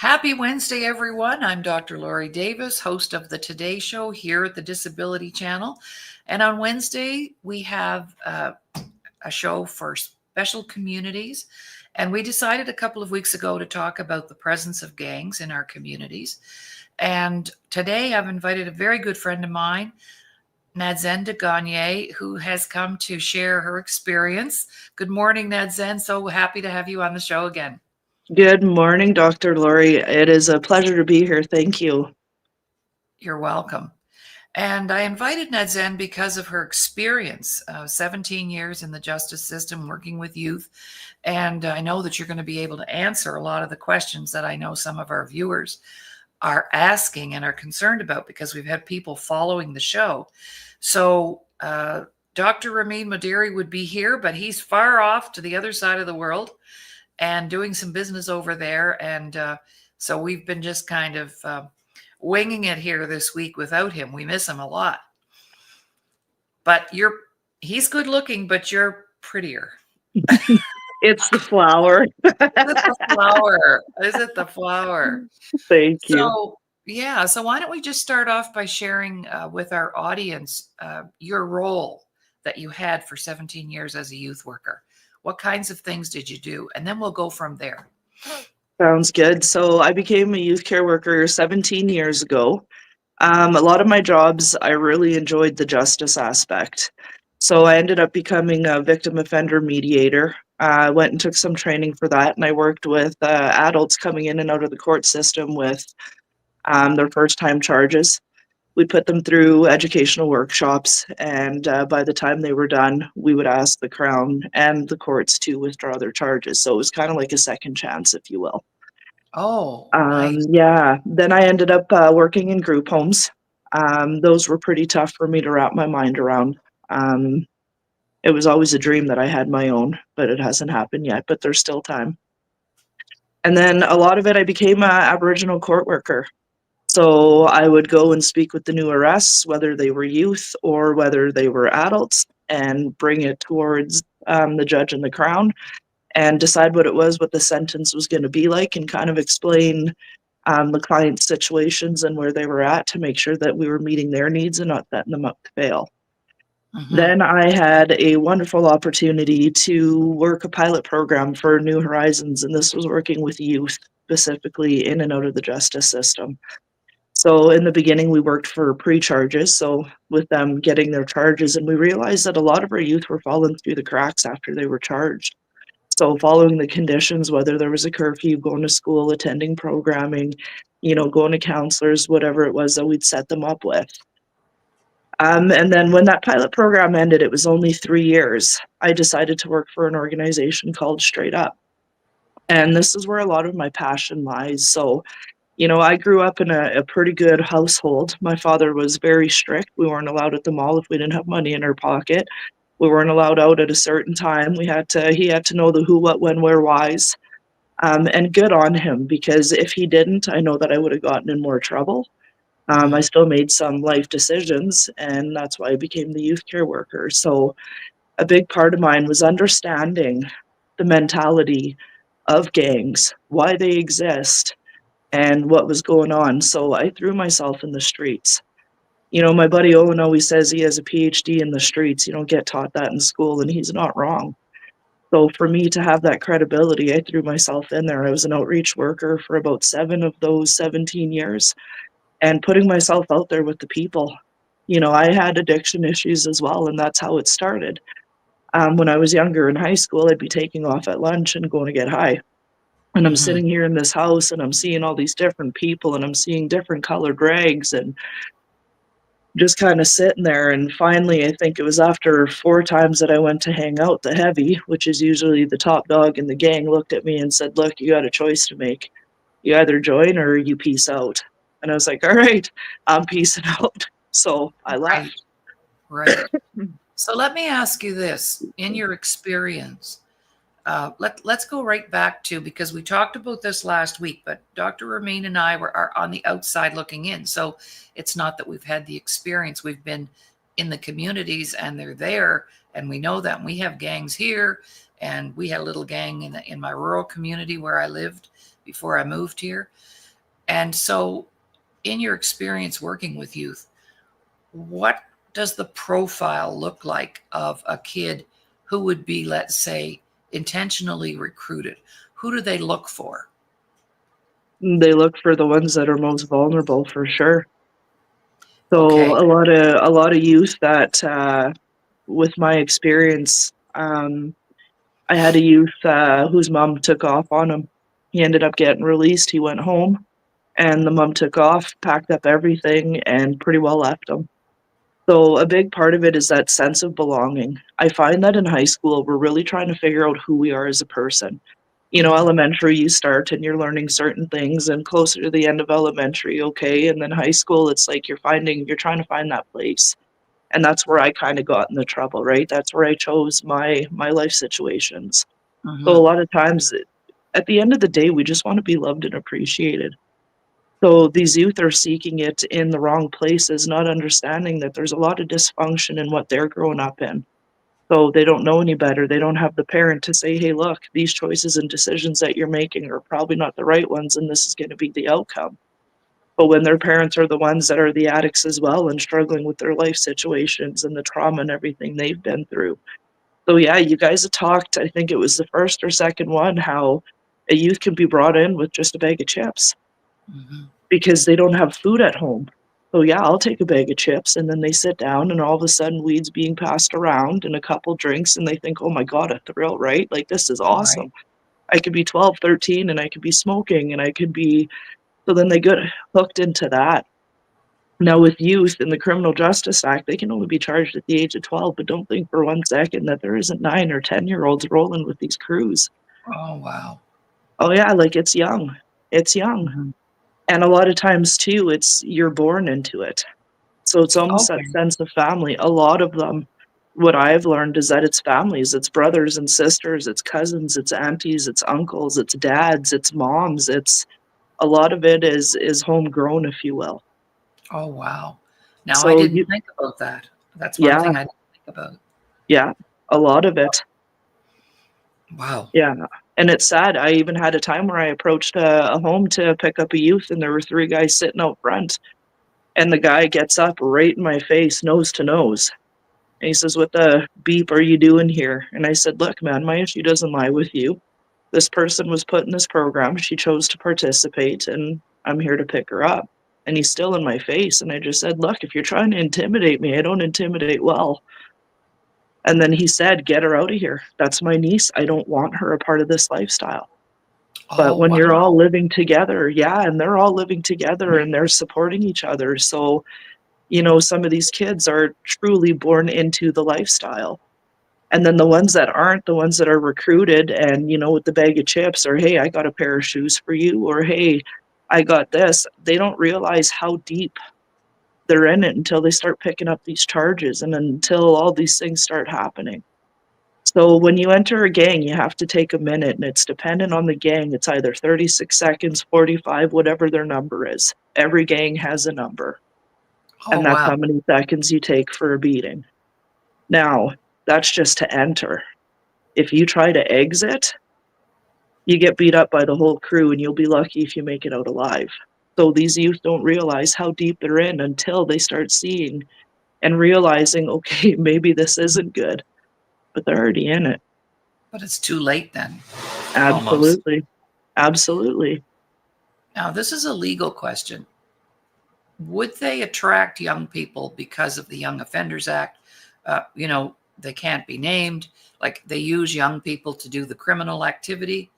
Happy Wednesday, everyone. I'm Dr. Laurie Davis, host of the Today Show here at the Disability Channel. And on Wednesday, we have a show for special communities. And we decided a couple of weeks ago to talk about the presence of gangs in our communities. And today I've invited a very good friend of mine, Nadzin, who has come to share her experience. Good morning, Nadzin. So happy to have you on the show again. Good morning, Dr. Laurie. It is a pleasure to be here. Thank you. You're welcome. And I invited Nadzin because of her experience, 17 years in the justice system working with youth. And I know that you're going to be able to answer a lot of the questions that I know some of our viewers are asking and are concerned about, because we've had people following the show. So Dr. Ramin Modiri would be here, but he's far off to the other side of the world and doing some business over there. And so we've been just kind of winging it here this week without him. We miss him a lot. But he's good looking, but you're prettier. It's the flower. Is it the flower? Is it the flower? Thank you. So, yeah. So why don't we just start off by sharing with our audience your role that you had for 17 years as a youth worker. What kinds of things did you do? And then we'll go from there. Sounds good. So I became a youth care worker 17 years ago. A lot of my jobs, I really enjoyed the justice aspect. So I ended up becoming a victim offender mediator. I went and took some training for that, and I worked with adults coming in and out of the court system with their first-time charges. We put them through educational workshops, and by the time they were done, we would ask the Crown and the courts to withdraw their charges. So it was kind of like a second chance, if you will. Oh, nice. Yeah. Then I ended up working in group homes. Those were pretty tough for me to wrap my mind around. It was always a dream that I had my own, but it hasn't happened yet, but there's still time. And then a lot of it, I became an Aboriginal court worker. So I would go and speak with the new arrests, whether they were youth or whether they were adults, and bring it towards the judge and the Crown and decide what the sentence was going to be like, and kind of explain the client's situations and where they were at to make sure that we were meeting their needs and not setting them up to fail. Mm-hmm. Then I had a wonderful opportunity to work a pilot program for New Horizons, and this was working with youth specifically in and out of the justice system. So in the beginning, we worked for pre-charges, so with them getting their charges, and we realized that a lot of our youth were falling through the cracks after they were charged. So following the conditions, whether there was a curfew, going to school, attending programming, going to counselors, whatever it was that we'd set them up with. And then when that pilot program ended, it was only 3 years, I decided to work for an organization called Straight Up. And this is where a lot of my passion lies. So I grew up in a pretty good household. My father was very strict. We weren't allowed at the mall if we didn't have money in our pocket. We weren't allowed out at a certain time. He had to know the who, what, when, where, whys. And good on him, because if he didn't, I know that I would have gotten in more trouble. I still made some life decisions, and that's why I became the youth care worker. So a big part of mine was understanding the mentality of gangs, why they exist, and what was going on. So I threw myself in the streets. My buddy Owen always says he has a PhD in the streets. You don't get taught that in school, and he's not wrong. So for me to have that credibility, I threw myself in there. I was an outreach worker for about 7 of those 17 years, and putting myself out there with the people. I had addiction issues as well, and that's how it started. When I was younger in high school, I'd be taking off at lunch and going to get high. And I'm sitting here in this house, and I'm seeing all these different people, and I'm seeing different colored rags, and just kind of sitting there. And finally, I think it was after 4 times that I went to hang out, the heavy, which is usually the top dog in the gang, looked at me and said, "Look, you got a choice to make. You either join or you peace out." And I was like, "All right, I'm peacing out." So I left. Right. So let me ask you this. In your experience, let's go right back to, because we talked about this last week, but Dr. Ramin and I are on the outside looking in. So it's not that we've had the experience. We've been in the communities, and they're there, and we know that. And we have gangs here, and we had a little gang in my rural community where I lived before I moved here. And so, in your experience working with youth, what does the profile look like of a kid who would be, let's say, intentionally recruited? Who do they look for? They look for the ones that are most vulnerable for sure. So Okay. a lot of youth that, with my experience, I had a youth whose mom took off on him. He ended up getting released. He went home, and the mom took off, packed up everything, and pretty well left him. So a big part of it is that sense of belonging. I find that in high school, we're really trying to figure out who we are as a person. Elementary, you start and you're learning certain things, and closer to the end of elementary, okay, and then high school, it's like you're trying to find that place. And that's where I kind of got in the trouble, right? That's where I chose my life situations. So a Mm-hmm. lot of times, at the end of the day, we just want to be loved and appreciated. So these youth are seeking it in the wrong places, not understanding that there's a lot of dysfunction in what they're growing up in. So they don't know any better. They don't have the parent to say, hey, look, these choices and decisions that you're making are probably not the right ones, and this is going to be the outcome. But when their parents are the ones that are the addicts as well and struggling with their life situations and the trauma and everything they've been through. So yeah, you guys have talked, I think it was the first or second one, how a youth can be brought in with just a bag of chips Mm-hmm. because they don't have food at home. So yeah, I'll take a bag of chips, and then they sit down and all of a sudden weed's being passed around and a couple drinks and they think, oh my God, a thrill, right? Like this is Right. awesome. I could be 12, 13, and I could be smoking and I could be, so then they get hooked into that. Now with youth in the Criminal Justice Act, they can only be charged at the age of 12, but don't think for 1 second that there isn't 9 or 10-year-olds rolling with these crews. Oh, wow. Oh yeah, like it's young. It's young. Mm-hmm. And a lot of times too, it's you're born into it. So it's almost that Okay. sense of family. A lot of them, what I've learned is that it's families, it's brothers and sisters, it's cousins, it's aunties, it's uncles, it's dads, it's moms. It's a lot of it is homegrown, if you will. Oh, wow. Now, I So didn't you, think about that. That's one yeah, thing I didn't think about. yeah, a lot of it. Wow. Yeah, and it's sad. I even had a time where I approached a home to pick up a youth, and there were 3 guys sitting out front, and the guy gets up right in my face, nose to nose, and he says, "What the beep are you doing here?" And I said, "Look, man, my issue doesn't lie with you. This person was put in this program. She chose to participate, and I'm here to pick her up." And he's still in my face, and I just said, "Look, if you're trying to intimidate me, I don't intimidate well." And then he said, "Get her out of here. That's my niece. I don't want her a part of this lifestyle." But Oh, when wow. you're all living together, yeah, and they're all living together and they're supporting each other. So, some of these kids are truly born into the lifestyle. And then the ones that aren't, the ones that are recruited and, with the bag of chips, or hey, I got a pair of shoes for you, or hey, I got this, they don't realize how deep they're in it until they start picking up these charges and until all these things start happening. So when you enter a gang, you have to take a minute, and it's dependent on the gang. It's either 36 seconds, 45, whatever their number is. Every gang has a number, Oh, and that's wow. how many seconds you take for a beating. Now, that's just to enter. If you try to exit, you get beat up by the whole crew, and you'll be lucky if you make it out alive. So these youth don't realize how deep they're in until they start seeing and realizing, okay, maybe this isn't good, but they're already in it. But it's too late then, almost. Absolutely. Absolutely. Now, this is a legal question. Would they attract young people because of the Young Offenders Act? They can't be named. Like they use young people to do the criminal activity.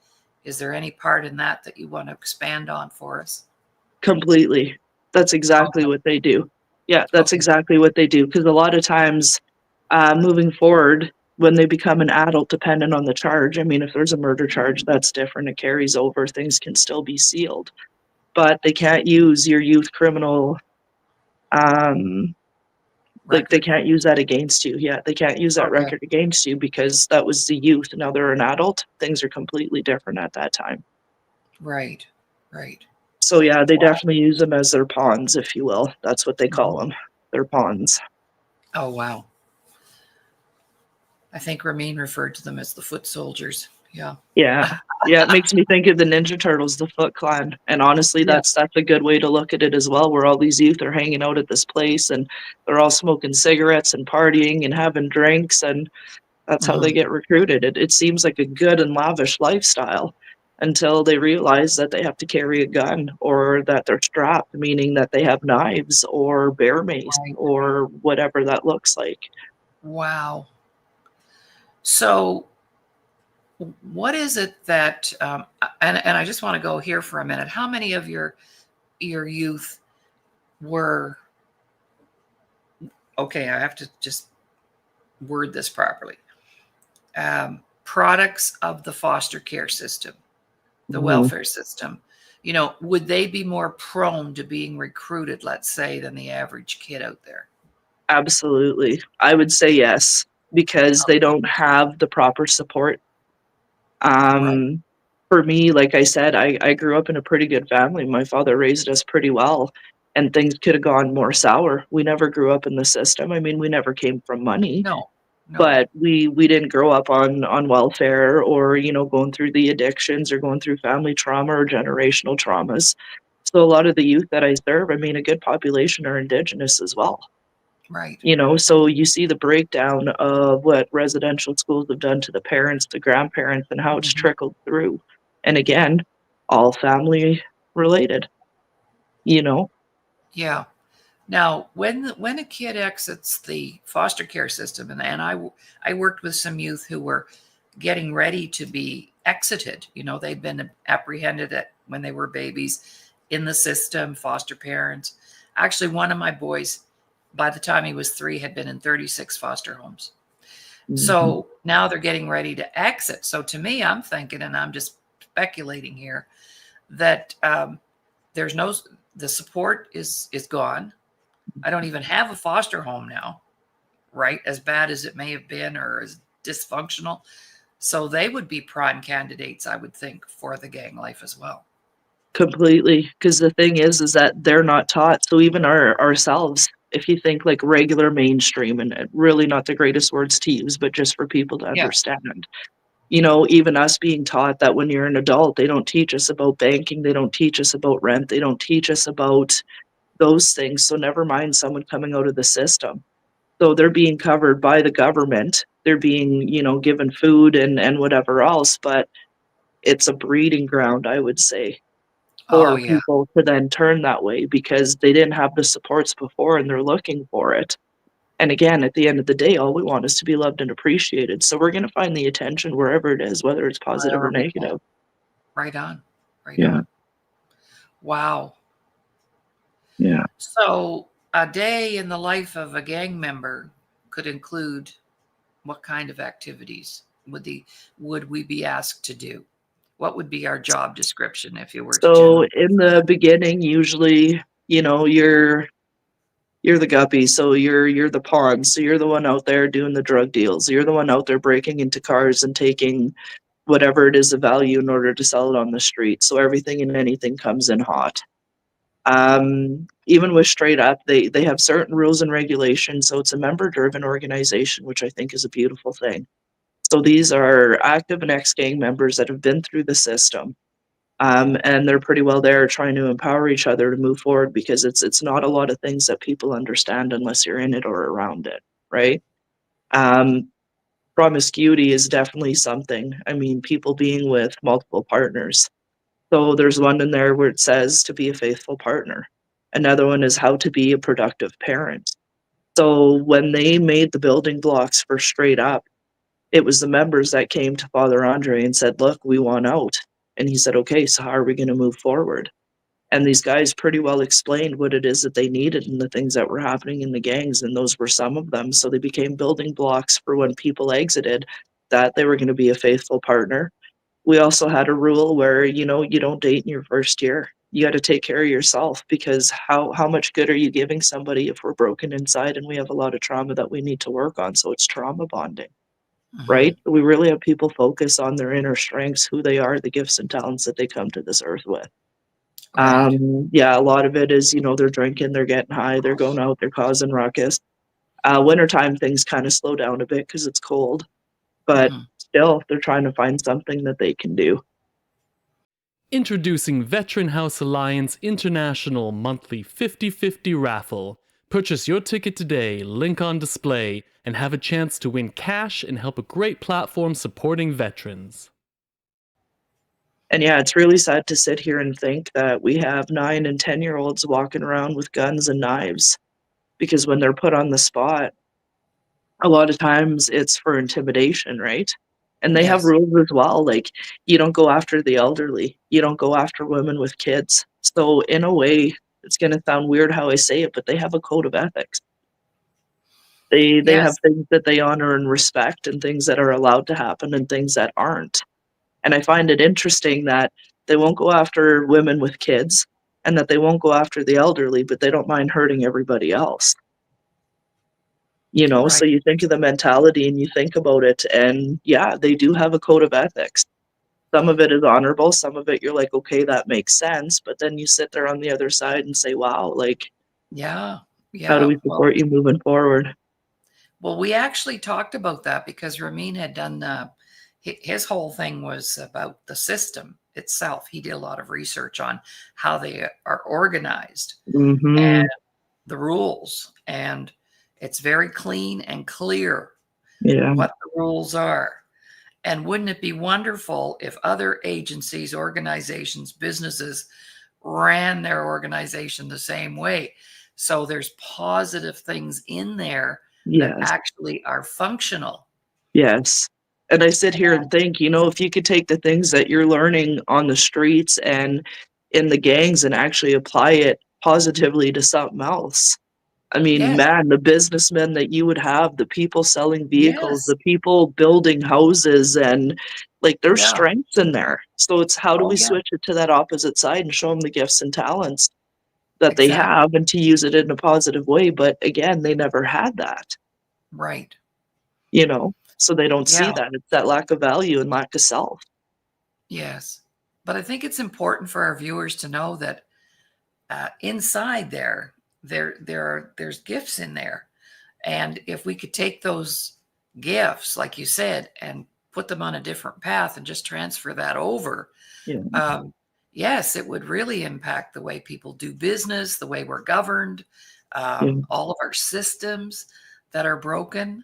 Is there any part in that you want to expand on for us? Completely. That's exactly Okay. what they do. Yeah, that's Okay. exactly what they do. Because a lot of times, moving forward, when they become an adult, dependent on the charge, I mean, if there's a murder charge, that's different. It carries over. Things can still be sealed. But they can't use your youth criminal, um, like, they Record. can't use that against you. Yeah, they can't use that Okay. record against you because that was the youth. Now they're an adult. Things are completely different at that time. Right. Right. So yeah, they Wow. definitely use them as their pawns, if you will. That's what they call Mhm. them. They're pawns. Oh, wow. I think Ramin referred to them as the foot soldiers. Yeah. Yeah. Yeah, it makes me think of the Ninja Turtles, the Foot Clan. And honestly, Yeah. that's a good way to look at it as well, where all these youth are hanging out at this place and they're all smoking cigarettes and partying and having drinks, and that's how they Mhm. get recruited. It seems like a good and lavish lifestyle until they realize that they have to carry a gun, or that they're strapped, meaning that they have knives or bear mace Right. or whatever that looks like. Wow. So, what is it that, and I just want to go here for a minute. How many of your youth were, okay, I have to just word this properly, products of the foster care system, the Mhm. welfare system? Would they be more prone to being recruited, let's say, than the average kid out there? Absolutely. I would say yes, because they Okay. don't have the proper support. Right. Um, for me, like I said, I grew up in a pretty good family. My father raised us pretty well, and things could have gone more sour. We never grew up in the system. I mean, we never came from money, No, no. but we didn't grow up on welfare, or, going through the addictions or going through family trauma or generational traumas. So a lot of the youth that I serve, I mean, a good population are Indigenous as well. Right. So you see the breakdown of what residential schools have done to the parents, the grandparents, and how it's Mhm. trickled through. And again, all family related, you know? Yeah. Now, when a kid exits the foster care system, and I worked with some youth who were getting ready to be exited. They'd been apprehended when they were babies in the system, foster parents. Actually, one of my boys, by the time he was 3, had been in 36 foster homes. Mhm. So now they're getting ready to exit. So to me, I'm thinking, and I'm just speculating here, that there's no the support is gone. I don't even have a foster home now, right? As bad as it may have been, or as dysfunctional. So they would be prime candidates, I would think, for the gang life as well. Completely. Because the thing is that they're not taught. So even ourselves, if you think like regular mainstream, and really not the greatest words to use, but just for people to Yeah. understand, even us being taught that when you're an adult, they don't teach us about banking, they don't teach us about rent, they don't teach us about those things. So never mind someone coming out of the system. So they're being covered by the government. They're being, given food and whatever else, but it's a breeding ground, I would say, Oh for yeah. people to then turn that way because they didn't have the supports before and they're looking for it. And again, at the end of the day, all we want is to be loved and appreciated. So we're going to find the attention wherever it is, whether it's positive or Wherever we can. negative. Right on. Right Yeah. on. Wow. Yeah. So a day in the life of a gang member could include what kind of activities would we be asked to do? What would be our job description if you were to So generalize in the beginning, usually, you're the guppy, so you're the pawn. So you're the one out there doing the drug deals. You're the one out there breaking into cars and taking whatever it is of value in order to sell it on the street. So everything and anything comes in hot. Even with straight up, they have certain rules and regulations. So it's a member driven organization, which I think is a beautiful thing. So these are active and ex gang members that have been through the system. And they're pretty well there trying to empower each other to move forward because it's not a lot of things that people understand unless you're in it or around it, right? Um, Promiscuity is definitely something. I mean, people being with multiple partners. So there's one in there where it says to be a faithful partner. Another one is how to be a productive parent. So when they made the building blocks for straight up, it was the members that came to Father Andre and said, "Look, we want out." And he said, "Okay, so how are we going to move forward?" And these guys pretty well explained what it is that they needed and the things that were happening in the gangs, and those were some of them. So they became building blocks for when people exited, that they were going to be a faithful partner. We also had a rule where, you don't date in your first year. You got to take care of yourself, because how much good are you giving somebody if we're broken inside and we have a lot of trauma that we need to work on? So it's trauma bonding, Mhm. right? We really have people focus on their inner strengths, who they are, the gifts and talents that they come to this earth with. Right. Yeah, a lot of it is, they're drinking, they're getting high, they're going out, they're causing ruckus. Wintertime, things kind of slow down a bit because it's cold. but Mhm. still, they're trying to find something that they can do. Introducing Veteran House Alliance International Monthly 50/50 Raffle. Purchase your ticket today, link on display, and have a chance to win cash and help a great platform supporting veterans. And yeah, it's really sad to sit here and think that we have 9 and 10-year-olds walking around with guns and knives, because when they're put on the spot, a lot of times it's for intimidation, right? And they have Yes. rules as well, like, you don't go after the elderly, you don't go after women with kids. So in a way, it's gonna sound weird how I say it, but they have a code of ethics. They have Yes. things that they honor and respect, and things that are allowed to happen and things that aren't. And I find it interesting that they won't go after women with kids and that they won't go after the elderly, but they don't mind hurting everybody else. You know, so Right. you think of the mentality and you think about it, and yeah, they do have a code of ethics. Some of it is honorable, some of it you're like, okay, that makes sense. But then you sit there on the other side and say, wow, like, Yeah. how do Yeah. we support you moving forward? Well, we actually talked about that because Ramin had done his whole thing was about the system itself. He did a lot of research on how they are organized Mm-hmm. and the rules, and it's very clean and clear Yeah. what the rules are. And wouldn't it be wonderful if other agencies, organizations, businesses ran their organization the same way? So there's positive things in there that Yes. actually are functional. Yes. And I sit here and think, you know, if you could take the things that you're learning on the streets and in the gangs and actually apply it positively to something else. I mean, Yes, man, the businessmen that you would have, the people selling vehicles, yes, the people building houses, and like there's yeah, strengths in there. So it's how do oh we yeah, switch it to that opposite side and show them the gifts and talents that they exactly, have and to use it in a positive way? But again, they never had that, right, you know? So they don't see yeah, that. It's that lack of value and lack of self. yes. But I think it's important for our viewers to know that inside there's gifts in there, and if we could take those gifts, like you said, and put them on a different path and just transfer that over, Yeah. um, yes, it would really impact the way people do business, the way we're governed, Yeah. all of our systems that are broken.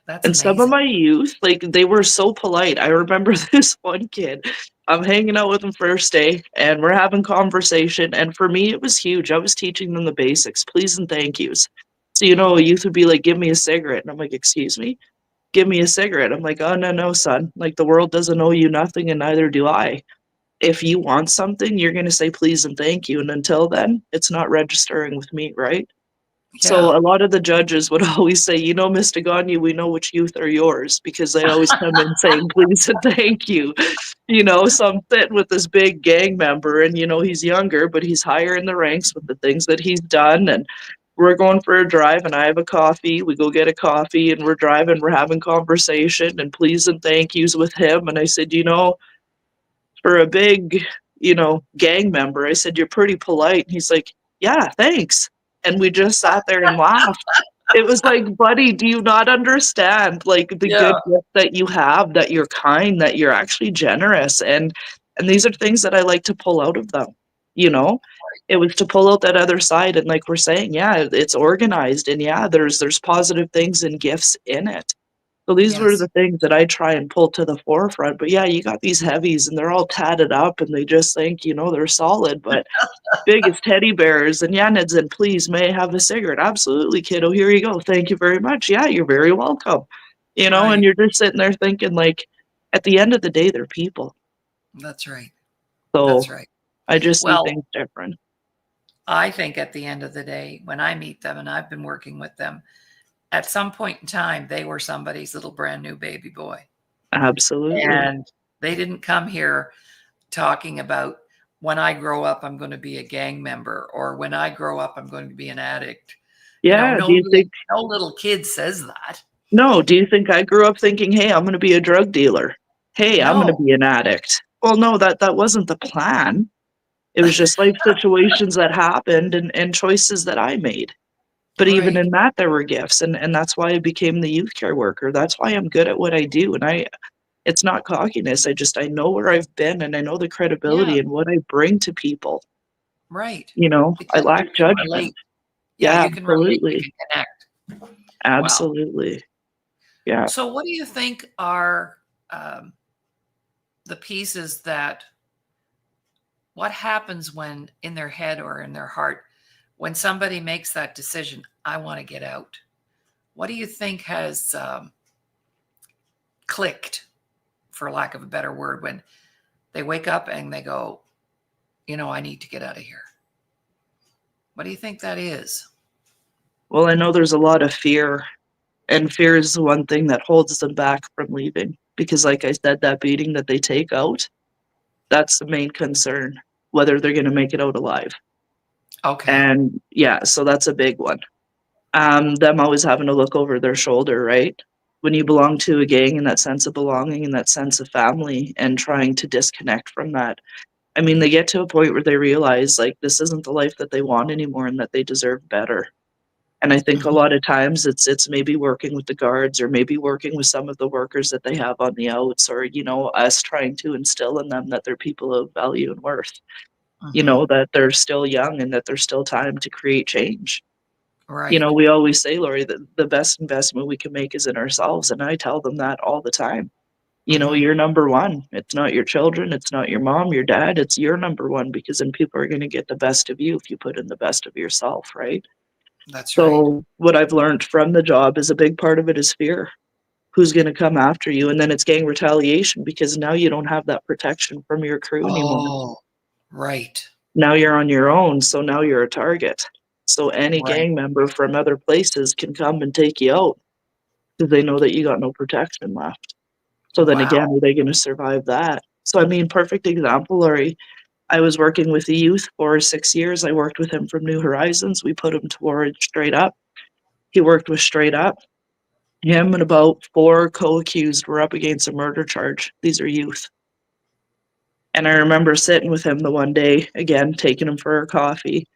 That's And some of amazing. my youth, like, they were so polite. I remember this one kid, I'm hanging out with him first day, and we're having conversation, and for me, it was huge. I was teaching them the basics, please and thank yous. So, you know, a youth would be like, "Give me a cigarette," and I'm like, "Excuse me? Give me a cigarette." I'm like, "Oh, no, no, son. Like, the world doesn't owe you nothing, and neither do I. If you want something, you're gonna say please and thank you, and until then, it's not registering with me, right?" Yeah. So a lot of the judges would always say, "You know, Mr. Gagne, we know which youth are yours," because they always come in saying, "Please and thank you." You know, so I'm sitting with this big gang member and, you know, he's younger, but he's higher in the ranks with the things that he's done, and we're going for a drive, and I have a coffee. We go get a coffee, and we're driving, we're having conversation, and please and thank yous with him, and I said, "You know, for a big, you know, gang member," I said, "you're pretty polite." And he's like, "Yeah, thanks." And we just sat there and laughed. It was like, buddy, do you not understand like the Yeah. good gift that you have, that you're kind, that you're actually generous, and these are things that I like to pull out of them, you know? It was to pull out that other side, and like we're saying, yeah, it's organized, and yeah, there's positive things and gifts in it. So these were Yes. the things that I try and pull to the forefront. But yeah, you got these heavies and they're all tatted up and they just think, you know, they're solid, but big as teddy bears. And yeah, Nadzin, please, may I have a cigarette? Absolutely, kiddo. Here you go. Thank you very much. Yeah, you're very welcome. You know, and Right. you're just sitting there thinking, like, at the end of the day, they're people. That's right. That's So right. I just see Well, things different. I think at the end of the day, when I meet them and I've been working with them, at some point in time, they were somebody's little brand new baby boy. Absolutely. And they didn't come here talking about when I grow up, I'm going to be a gang member, or when I grow up, I'm going to be an addict. You know, Yeah. Do you think, no little kid says that. no, do you think I grew up thinking, hey, I'm going to be a drug dealer? Hey, I'm going to No. be an addict. Well, no, that wasn't the plan. It was just life situations that happened and choices that I made. But even Right. in that, there were gifts. And that's why I became the youth care worker. That's why I'm good at what I do. And it's not cockiness. I know where I've been and I know the Yeah. credibility and what I bring to people. Right. You know, I Because you lack can relate. judgment. Yeah, Yeah, you can relate. You absolutely. can connect. Wow. Absolutely. Yeah. So, what do you think are um, the pieces that? What happens when in their head or in their heart, when somebody makes that decision? I want to get out. What do you think has clicked, for lack of a better word, when they wake up and they go, I need to get out of here? What do you think that is? Well, I know there's a lot of fear, and fear is the one thing that holds them back from leaving. Because, like I said, that beating that they take out, that's the main concern, whether they're going to make it out alive. Okay. And yeah, so that's a big one. Them always having to look over their shoulder, right? When you belong to a gang and that sense of belonging and that sense of family and trying to disconnect from that. I mean, they get to a point where they realize like this isn't the life that they want anymore and that they deserve better. And I think a Mhm. lot of times it's maybe working with the guards or maybe working with some of the workers that they have on the outs or, us trying to instill in them that they're people of value and worth, Mhm. that they're still young and that there's still time to create change. Right. We always say, Laurie, that the best investment we can make is in ourselves. And I tell them that all the time. Mhm. You're number one. It's not your children. It's not your mom, your dad. It's your number one because then people are going to get the best of you if you put in the best of yourself, right? That's right. So what I've learned from the job is a big part of it is fear. Who's going to come after you? And then it's gang retaliation because now you don't have that protection from your crew anymore. Oh, right. Now you're on your own, so now you're a target. So any Right. gang member from other places can come and take you out because they know that you got no protection left. So then again, Wow. are they going to survive that? So, I mean, perfect example, Laurie. I was working with the youth for 6 years. I worked with him from New Horizons. We put him towards Straight Up. He worked with Straight Up. Him and about 4 co-accused were up against a murder charge. These are youth. And I remember sitting with him the one day, again, taking him for a coffee.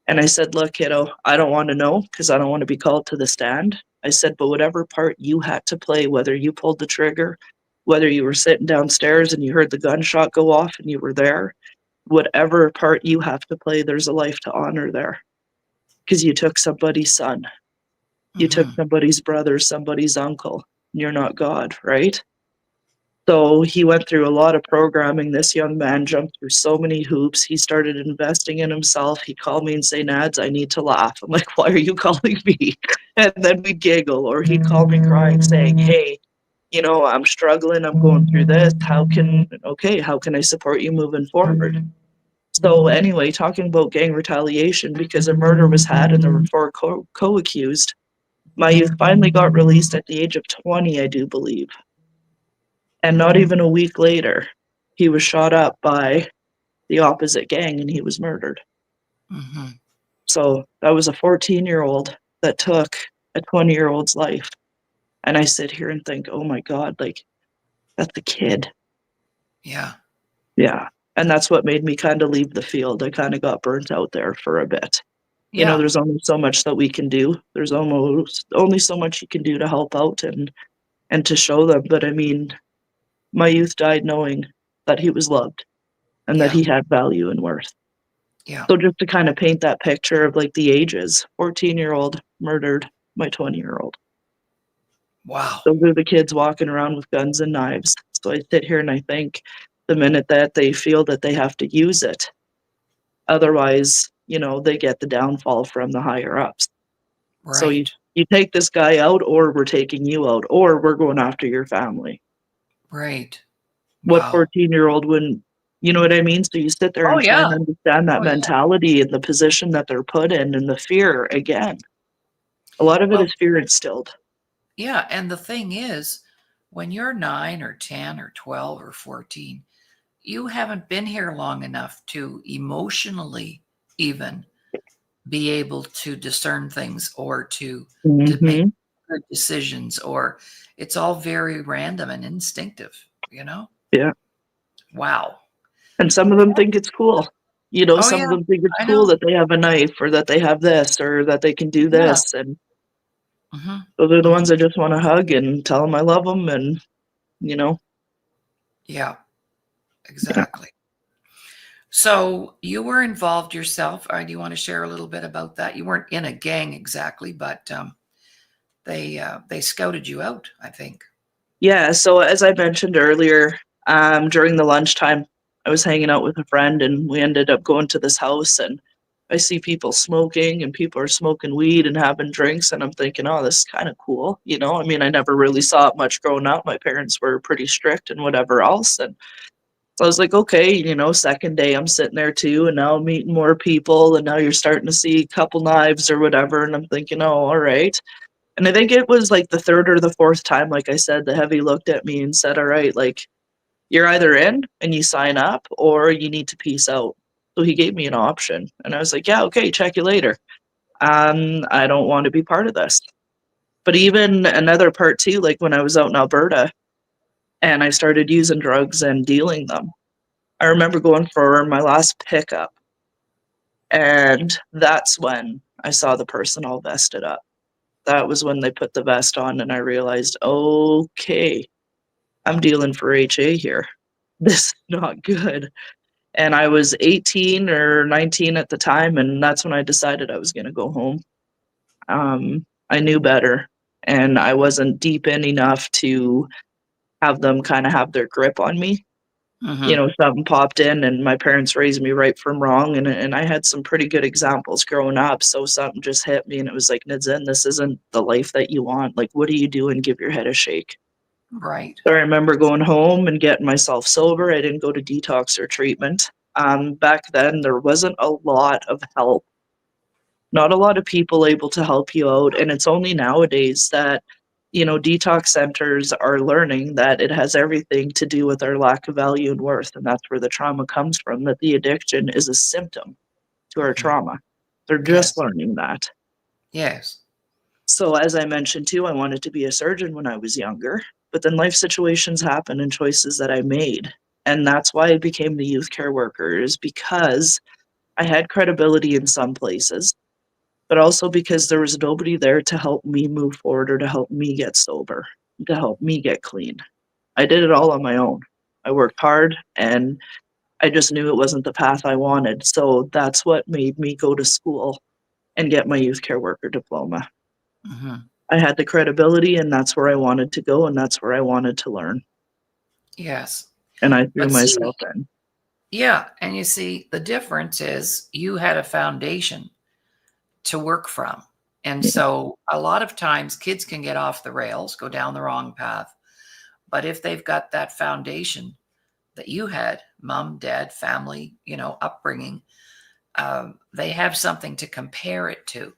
And I said, look, kiddo, I don't want to know because I don't want to be called to the stand. I said, but whatever part you had to play, whether you pulled the trigger, whether you were sitting downstairs and you heard the gunshot go off and you were there, whatever part you have to play, there's a life to honor there because you took somebody's son, you took Mhm. somebody's brother, somebody's uncle. And you're not God, right? So he went through a lot of programming. This young man jumped through so many hoops. He started investing in himself. He called me and say, Nads, I need to laugh. I'm like, why are you calling me? And then we'd giggle, or he'd call me crying saying, hey, I'm struggling. I'm going through this. How can I support you moving forward? So anyway, talking about gang retaliation, because a murder was had and there were 4 co-accused, my youth finally got released at the age of 20, I do believe. And not even a week later, he was shot up by the opposite gang and he was murdered. Mhm. So that was a 14-year-old that took a 20-year-old's life. And I sit here and think, oh my God, like that's a kid. Yeah. Yeah. And that's what made me kind of leave the field. I kind of got burnt out there for a bit. Yeah. There's only so much that we can do. There's almost only so much you can do to help out and to show them. But I mean, my youth died knowing that he was loved and that Yeah. he had value and worth. Yeah. So just to kind of paint that picture of like the ages, 14-year-old murdered my 20-year-old. Wow. Those are the kids walking around with guns and knives. So I sit here and I think the minute that they feel that they have to use it, otherwise, they get the downfall from the higher ups. So you, Right. you take this guy out, or we're taking you out, or we're going after your family. Right. What Wow. 14-year-old wouldn't, you know what I mean? So you sit there Oh and try yeah. and understand that Oh yeah. mentality and the position that they're put in and the fear again. A lot of it Well, is fear instilled. yeah. And the thing is, when you're 9 or 10 or 12 or 14, you haven't been here long enough to emotionally even be able to discern things or to make Mhm. good decisions, or it's all very random and instinctive. Yeah. Wow. And some of them think it's cool. You know, Oh some yeah, of them think it's I cool know. that they have a knife or that they have this or that they can do Yeah. this, and Hmm. those are the Hmm. ones I just wanna hug and tell them I love them, and, you know? Yeah, Yeah. exactly. So you were involved yourself. Do you want to share a little bit about that? You weren't in a gang exactly, but they scouted you out, I think. Yeah, so as I mentioned earlier, during the lunchtime, I was hanging out with a friend, and we ended up going to this house, and I see people smoking, and people are smoking weed and having drinks, and I'm thinking, "Oh, this is kinda cool," you know? I mean, I never really saw it much growing up. My parents were pretty strict and whatever else, and so I was like, "Okay," you know, second day, I'm sitting there too, and now I'm meeting more people, and now you're starting to see a couple knives or whatever, and I'm thinking, "Oh, alright." And I think it was, like, the 3rd or the 4th time, like I said, the heavy looked at me and said, "Alright, like, you're either in and you sign up or you need to peace out." So he gave me an option, and I was like, "Yeah, okay, check you later. I don't want to be part of this." But even another part too, like, when I was out in Alberta and I started using drugs and dealing them, I remember going for my last pickup, and that's when I saw the person all vested up. That was when they put the vest on, and I realized, "Okay, I'm dealing for HA here. This is not good." And I was 18 or 19 at the time, and that's when I decided I was gonna go home. I knew better, and I wasn't deep in enough to have them kinda have their grip on me. You Hmm. know, something popped in, and my parents raised me right from wrong, and I had some pretty good examples growing up, so something just hit me, and it was like, "Nadzin, this isn't the life that you want. Like, what are you doing? Give your head a shake." Right. So I remember going home and getting myself sober. I didn't go to detox or treatment. Back then, there wasn't a lot of help, not a lot of people able to help you out. And it's only nowadays that, you know, detox centers are learning that it has everything to do with our lack of value and worth. And that's where the trauma comes from, that the addiction is a symptom to our Hmm. trauma. They're just Yes. learning that. Yes. So, as I mentioned too, I wanted to be a surgeon when I was younger, but then life situations happened and choices that I made. And that's why I became the youth care worker, is because I had credibility in some places, but also because there was nobody there to help me move forward or to help me get sober, to help me get clean. I did it all on my own. I worked hard and I just knew it wasn't the path I wanted. So that's what made me go to school and get my youth care worker diploma. Hmm. I had the credibility, and that's where I wanted to go, and that's where I wanted to learn, Yes. and I threw But see, myself in. yeah, and you see, the difference is you had a foundation to work from. And Yeah, so a lot of times kids can get off the rails, go down the wrong path. But if they've got that foundation that you had, mom, dad, family, upbringing, they have something to compare it to.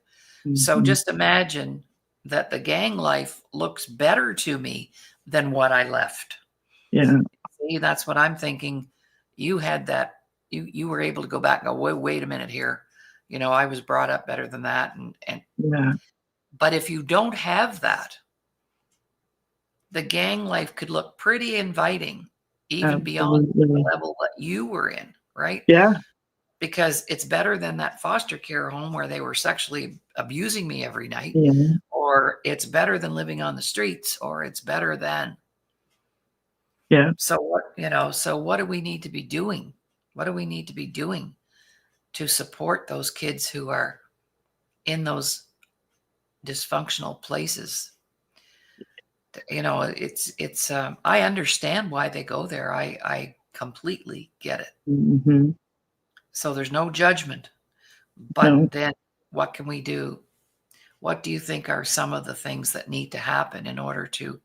So mhm, just imagine that the gang life looks better to me than what I left. yeah, See, that's what I'm thinking. You had that. You were able to go back and go, wait a minute here. I was brought up better than that. And yeah, but if you don't have that, the gang life could look pretty inviting, even beyond the absolutely. level that you were in, right? Yeah, Because it's better than that foster care home where they were sexually abusing me every night, yeah, or it's better than living on the streets, or it's better than. yeah, So what do we need to be doing? What do we need to be doing to support those kids who are in those dysfunctional places? I understand why they go there. I completely get it. mhm, So there's no judgment. But no. then what can we do? What do you think are some of the things that need to happen in order to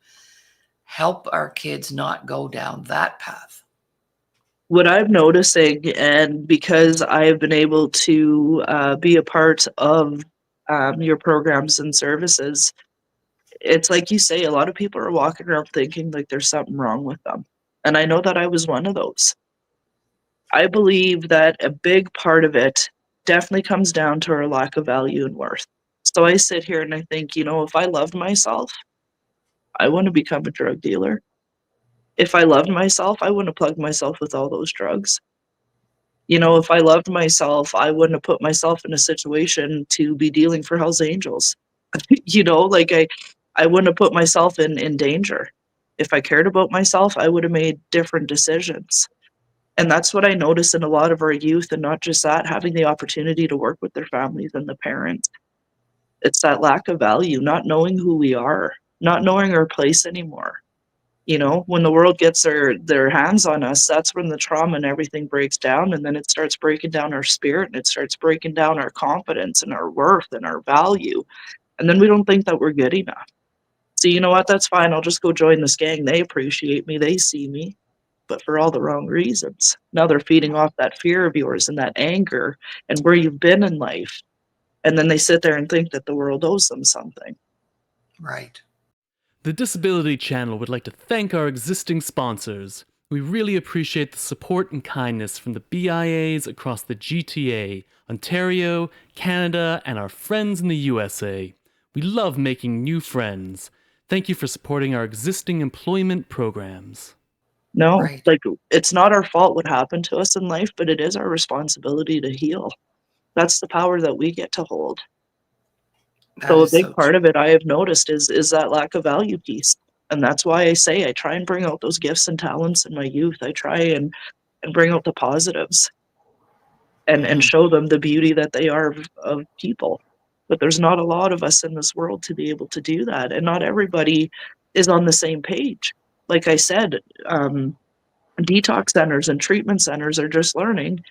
help our kids not go down that path? What I'm noticing, and because I've been able to, be a part of, your programs and services, it's like you say, a lot of people are walking around thinking like there's something wrong with them, and I know that I was one of those. I believe that a big part of it definitely comes down to our lack of value and worth. So I sit here and I think, you know, if I loved myself, I wouldn't become a drug dealer. If I loved myself, I wouldn't plug myself with all those drugs. You know, if I loved myself, I wouldn't have put myself in a situation to be dealing for Hell's Angels. You know, like I wouldn't have put myself in danger. If I cared about myself, I would have made different decisions. And that's what I notice in a lot of our youth, and not just that, having the opportunity to work with their families and the parents. It's that lack of value, not knowing who we are, not knowing our place anymore. You know, when the world gets their hands on us, that's when the trauma and everything breaks down, and then it starts breaking down our spirit, and it starts breaking down our confidence and our worth and our value. And then we don't think that we're good enough. So you know what? That's fine. I'll just go join this gang. They appreciate me. They see me, but for all the wrong reasons. Now they're feeding off that fear of yours and that anger and where you've been in life. And then they sit there and think that the world owes them something. Right. The Disability Channel would like to thank our existing sponsors. We really appreciate the support and kindness from the BIAs across the GTA, Ontario, Canada, and our friends in the USA. We love making new friends. Thank you for supporting our existing employment programs. No, Right. like it's not our fault what happened to us in life, but it is our responsibility to heal. That's the power that we get to hold. That So a is big so part true. of it I have noticed is that lack of value piece. And that's why I say I try and bring out those gifts and talents in my youth. I try and bring out the positives and Mhm. show them the beauty that they are of people. But there's not a lot of us in this world to be able to do that. And not everybody is on the same page. Like I said, detox centers and treatment centers are just learning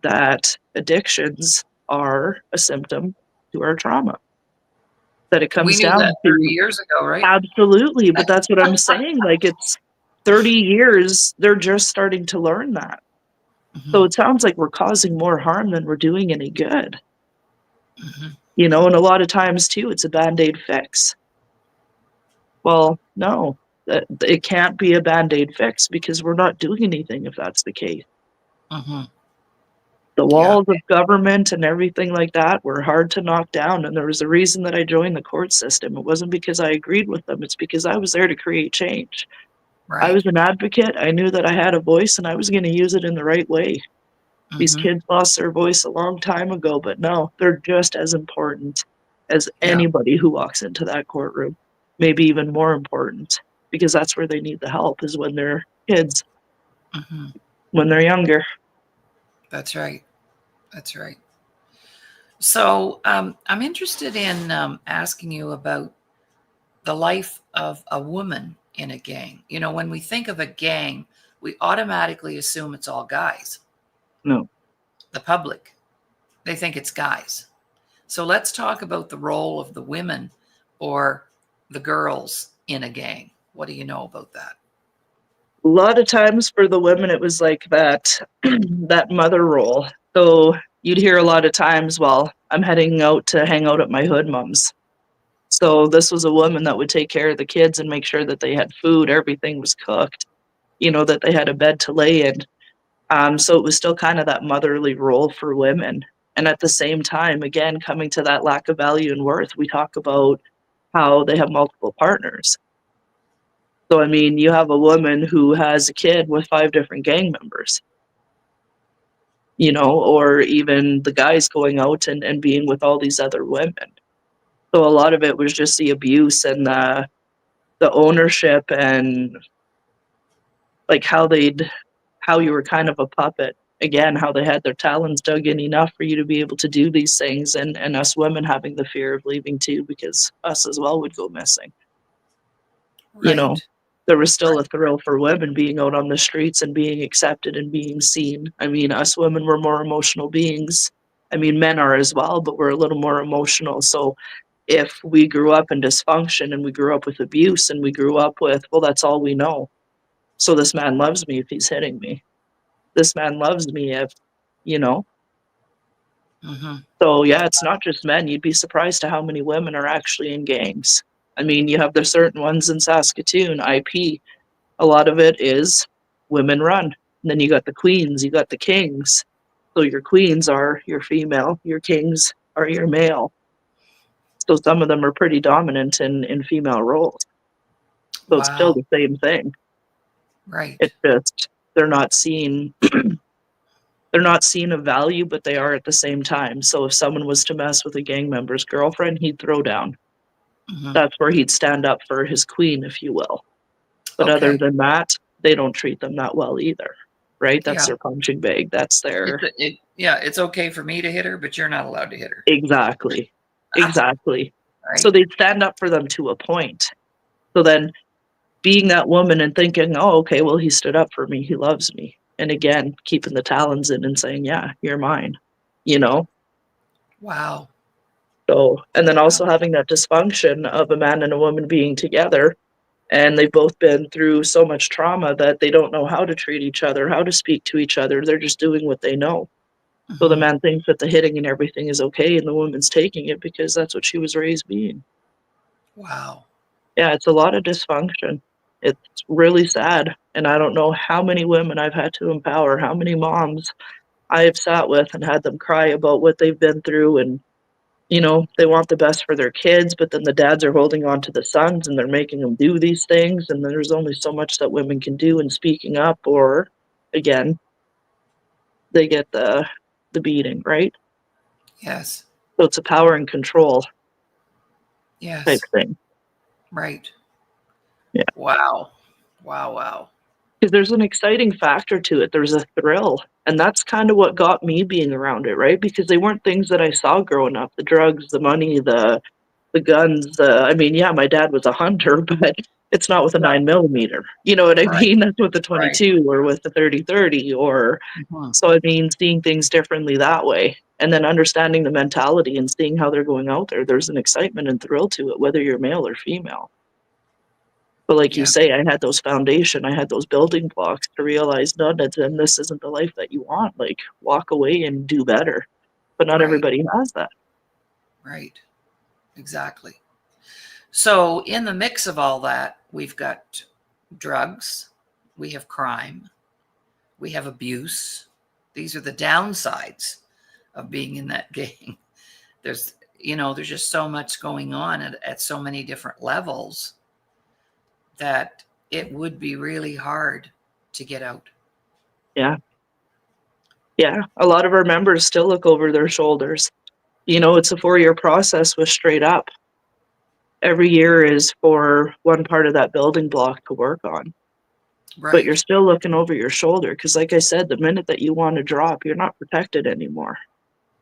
that addictions are a symptom to our trauma. That it We comes knew that down 30 to years ago, right? absolutely, but that's what I'm saying. Like it's 30 years, they're just starting to learn that. So Mhm. it sounds like we're causing more harm than we're doing any good. Mhm. You know, and a lot of times too, it's a Band-Aid fix. Well, no, it can't be a Band-Aid fix because we're not doing anything if that's the case. Mhm. The Yeah. walls of government and everything like that were hard to knock down, and there was a reason that I joined the court system. It wasn't because I agreed with them, it's because I was there to create change. I Right. was an advocate, I knew that I had a voice, and I was gonna use it in the right way. These Mhm. kids lost their voice a long time ago, but no, they're just as important as Yeah. anybody who walks into that courtroom, maybe even more important, because that's where they need the help is when they're kids, Mhm. when they're younger. That's right. That's right. So I'm interested in asking you about the life of a woman in a gang. You know, when we think of a gang, we automatically assume it's all guys. No. The public, they think it's guys. So let's talk about the role of the women or the girls in a gang. What do you know about that? A lot of times for the women, it was like that that mother role. So you'd hear a lot of times, well, I'm heading out to hang out at my hood mom's. So this was a woman that would take care of the kids and make sure that they had food, everything was cooked, you know, that they had a bed to lay in. So it was still kind of that motherly role for women. And at the same time, again, coming to that lack of value and worth, we talk about how they have multiple partners. So, I mean, you have a woman who has a kid with 5 different gang members, you know, or even the guys going out and being with all these other women. So a lot of it was just the abuse and the ownership and, like, how you were kind of a puppet. Again, how they had their talons dug in enough for you to be able to do these things, and us women having the fear of leaving too because us as well would go missing. You know, Right. there was still Right. a thrill for women being out on the streets and being accepted and being seen. I mean, us women were more emotional beings. I mean, men are as well, but we're a little more emotional. So if we grew up in dysfunction and we grew up with abuse and we grew up with, well, that's all we know. So this man loves me if he's hitting me. This man loves me if, you know. Mm-hmm. So yeah, it's not just men. You'd be surprised to how many women are actually in gangs. I mean, you have the certain ones in Saskatoon, IP. A lot of it is women run. And then you got the queens, you got the kings. So your queens are your female, your kings are your male. So some of them are pretty dominant in female roles. So it's still Wow. the same thing. Right. It's just they're not seen they're not seen of value, but they are at the same time. So if someone was to mess with a gang member's girlfriend, he'd throw down. Mhm. That's where he'd stand up for his queen, if you will. But other Okay. than that, they don't treat them that well either, right? That's Yeah. their punching bag. That's their Yeah, it's okay for me to hit her, but you're not allowed to hit her. exactly. Exactly. Right. So they'd stand up for them to a point. So then being that woman and thinking, oh, okay, well, he stood up for me. He loves me. And again, keeping the talons in and saying, yeah, you're mine, you know? Wow. So, and then Wow. also having that dysfunction of a man and a woman being together, and they've both been through so much trauma that they don't know how to treat each other, how to speak to each other. They're just doing what they know. So the Mhm. man thinks that the hitting and everything is okay, and the woman's taking it because that's what she was raised being. Wow. Yeah, it's a lot of dysfunction. It's really sad. And I don't know how many women I've had to empower, how many moms I have sat with and had them cry about what they've been through. And, you know, they want the best for their kids, but then the dads are holding on to the sons and they're making them do these things. And there's only so much that women can do in speaking up, or again, they get the beating, right? Yes. So it's a power and control type Yes. thing. Right. Yeah. Wow. Wow. Wow. Because there's an exciting factor to it. There's a thrill. And that's kind of what got me being around it, right? Because they weren't things that I saw growing up. The drugs, the money, the guns. I mean, yeah, my dad was a hunter, but it's not with a Right. 9mm. You know what I Right. mean? That's with the Right. 22 or with the 30-30 or Mhm. so I mean, seeing things differently that way. And then understanding the mentality and seeing how they're going out there. There's an excitement and thrill to it, whether you're male or female. But like you Yeah. say, I had those foundation, I had those building blocks to realize, no, then this isn't the life that you want. Like, walk away and do better. But not Right. everybody has that. Right. Exactly. So, in the mix of all that, we've got drugs, we have crime, we have abuse. These are the downsides of being in that gang. There's just so much going on at so many different levels that it would be really hard to get out. Yeah. Yeah. A lot of our members still look over their shoulders. You know, it's a 4-year process with straight up. Every year is for one part of that building block to work on. But you're Right. still looking over your shoulder because, like I said, the minute that you want to drop, you're not protected anymore.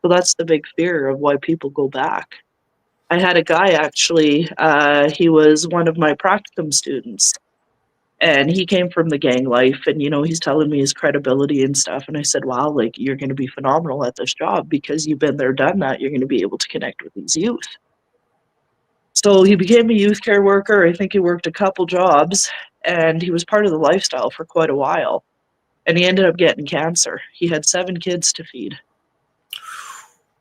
So that's the big fear of why people go back. I had a guy actually, he was one of my practicum students, and he came from the gang life, and, you know, he's telling me his credibility and stuff, and I said, "Wow, like, you're gonna be phenomenal at this job because you've been there, done that, you're gonna be able to connect with these youth." So he became a youth care worker. I think he worked a couple jobs, and he was part of the lifestyle for quite a while, and he ended up getting cancer. He had 7 kids to feed.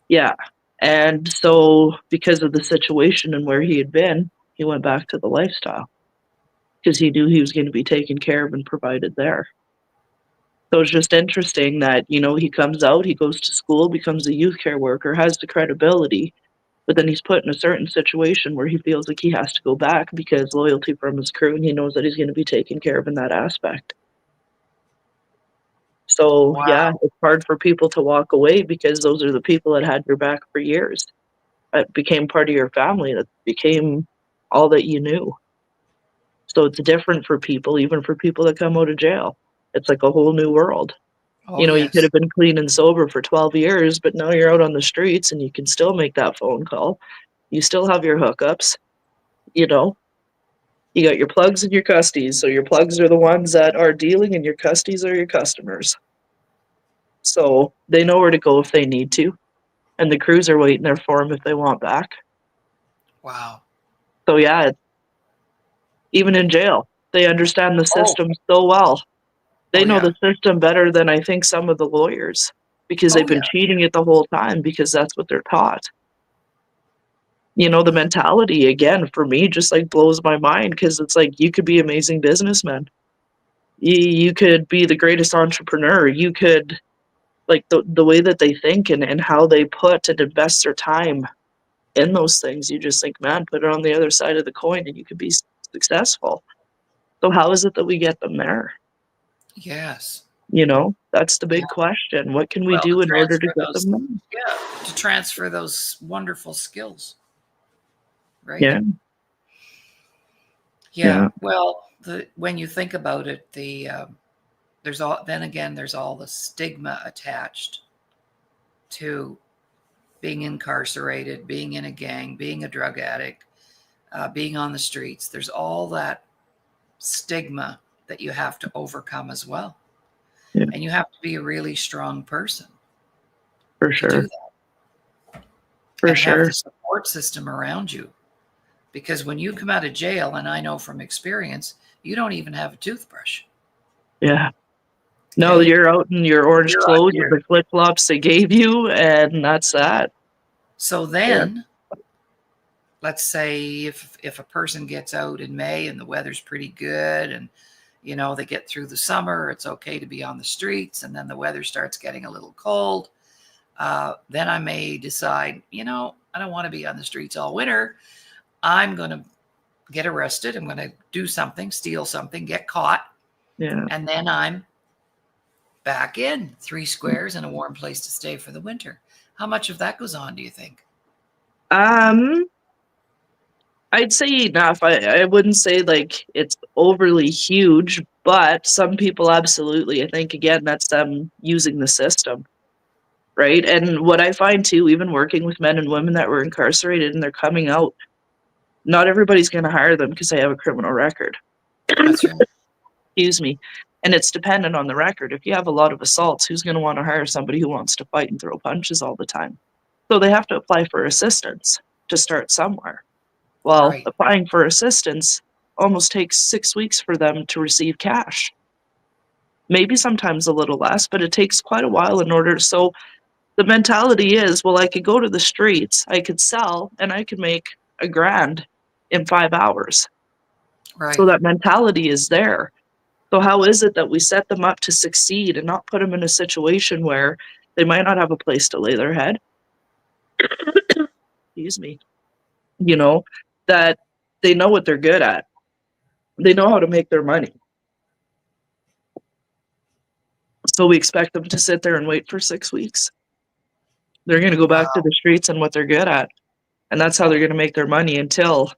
Yeah, and so because of the situation and where he had been, he went back to the lifestyle because he knew he was gonna be taken care of and provided there. So it's just interesting that, you know, he comes out, he goes to school, becomes a youth care worker, has the credibility, but then he's put in a certain situation where he feels like he has to go back because loyalty from his crew, and he knows that he's gonna be taken care of in that aspect. So, yeah, Wow. it's hard for people to walk away because those are the people that had your back for years, that became part of your family, that became all that you knew. So it's different for people, even for people that come out of jail. It's like a whole new world. Oh, You know, you could yes. have been clean and sober for 12 years, but now you're out on the streets and you can still make that phone call. You still have your hookups, you know? You got your plugs and your custies. So your plugs are the ones that are dealing and your custies are your customers. So they know where to go if they need to, and the crews are waiting there for them if they want back. Wow. So yeah, even in jail, they understand the Oh, system so well. They oh, know yeah. the system better than I think some of the lawyers because they've Oh, been yeah. cheating it the whole time because that's what they're taught. You know, the mentality again for me just like blows my mind because it's like you could be amazing businessmen. You could be the greatest entrepreneur. You could like the way that they think and how they put and invest their time in those things. You just think, man, put it on the other side of the coin and you could be successful. So how is it that we get them there? Yes. You know, that's the big question. What can we Well, to do in order to transfer get those, them money? yeah, to transfer those wonderful skills, right? Yeah, Yeah. yeah, Well, when you think about it, there's all the stigma attached to being incarcerated, being in a gang, being a drug addict, being on the streets. There's all that stigma that you have to overcome as well. yeah, And you have to be a really strong person for to do sure, that for and have sure. the support system around you. Because when you come out of jail, and I know from experience, you don't even have a toothbrush. Yeah. No, Okay. you're out in your orange You're on clothes with your, the flip flops they gave you, and that's that. so Yeah, then let's say if a person gets out in May and the weather's pretty good and they get through the summer, it's okay to be on the streets, and then the weather starts getting a little cold. Then I may decide, I don't want to be on the streets all winter. I'm going to get arrested. I'm going to do something, steal something, get caught, yeah. and then I'm back in 3 squares and a warm place to stay for the winter. How much of that goes on, do you think? Um, I'd say enough. I wouldn't say like it's overly huge, but some people absolutely. I think again that's them using the system, right? And what I find too, even working with men and women that were incarcerated and they're coming out, not everybody's going to hire them because they have a criminal record. That's right. Excuse me. And it's dependent on the record. If you have a lot of assaults, who's going to want to hire somebody who wants to fight and throw punches all the time? So they have to apply for assistance to start somewhere. Well, Right. applying for assistance almost takes 6 weeks for them to receive cash. Maybe sometimes a little less, but it takes quite a while in order. So the mentality is, well, I could go to the streets, I could sell, and I could make $1,000 in 5 hours. So Right. that mentality is there. So how is it that we set them up to succeed and not put them in a situation where they might not have a place to lay their head? Excuse me. You know, that they know what they're good at. They know how to make their money. So we expect them to sit there and wait for 6 weeks. They're going to go back to Wow. the streets and what they're good at. And that's how they're going to make their money until